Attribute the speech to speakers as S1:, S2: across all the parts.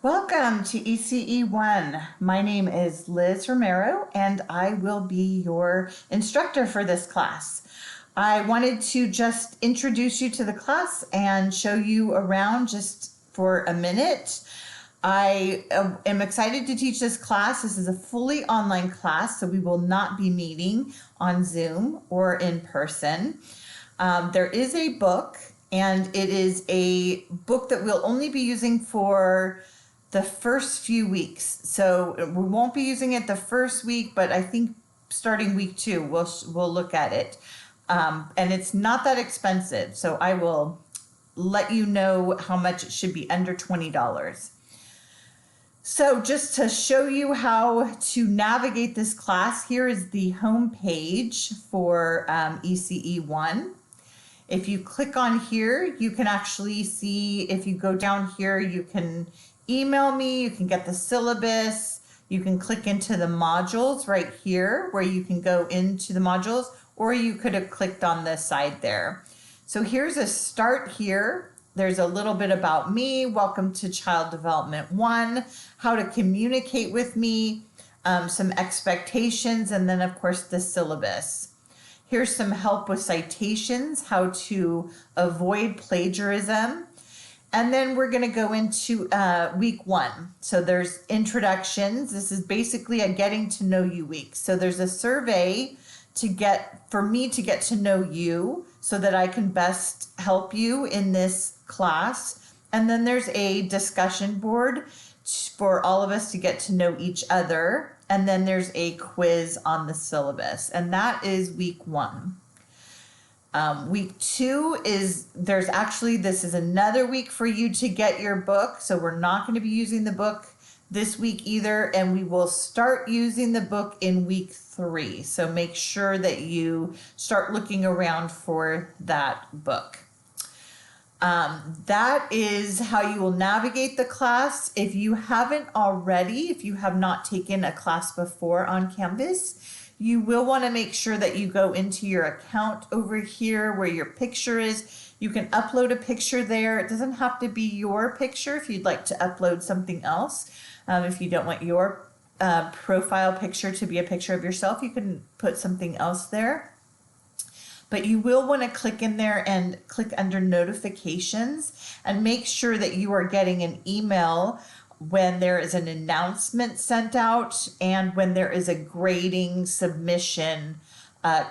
S1: Welcome to ECE 1. My name is Liz Romero and I will be your instructor for this class. I wanted to just introduce you to the class and show you around just for a minute. I am excited to teach this class. This is a fully online class, so we will not be meeting on Zoom or in person. There is a book, and it is a book that we'll only be using for the first few weeks. So we won't be using it the first week, but I think starting week 2, we'll look at it. And it's not that expensive, so I will let you know how much it should be under $20. So just to show you how to navigate this class, here is the home page for ECE 1. If you click on here, you can actually see, if you go down here, you can email me, you can get the syllabus, you can click into the modules right here where you can go into the modules, or you could have clicked on this side there. So here's a start here. There's a little bit about me. Welcome to Child Development 1, how to communicate with me, some expectations, and then of course the syllabus. Here's some help with citations, how to avoid plagiarism. And then we're going to go into week 1. So there's introductions. This is basically a getting to know you week. So there's a survey for me to get to know you so that I can best help you in this class. And then there's a discussion board for all of us to get to know each other. And then there's a quiz on the syllabus, and that is week 1. Week 2 is, this is another week for you to get your book. So we're not going to be using the book this week either, and we will start using the book in week 3. So make sure that you start looking around for that book. That is how you will navigate the class. If you haven't already, if you have not taken a class before on Canvas, you will want to make sure that you go into your account over here where your picture is. You can upload a picture there. It doesn't have to be your picture if you'd like to upload something else. If you don't want your profile picture to be a picture of yourself, you can put something else there. But you will want to click in there and click under notifications and make sure that you are getting an email when there is an announcement sent out and when there is a grading submission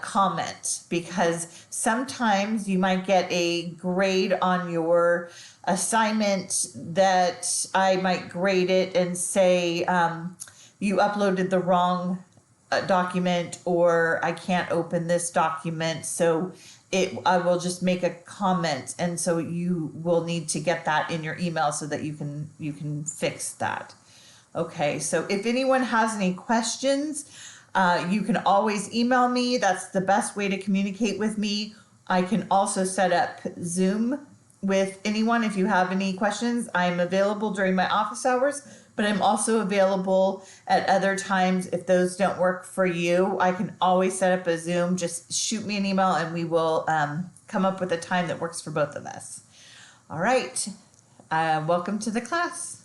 S1: comment, because sometimes you might get a grade on your assignment that I might grade it and say you uploaded the wrong document, or I can't open this document, so I will just make a comment, and so you will need to get that in your email so that you can fix that. Okay, so if anyone has any questions, you can always email me. That's the best way to communicate with me. I can also set up Zoom with anyone if you have any questions. I'm available during my office hours, but I'm also available at other times. If those don't work for you, I can always set up a Zoom. Just shoot me an email and we will come up with a time that works for both of us. All right, welcome to the class.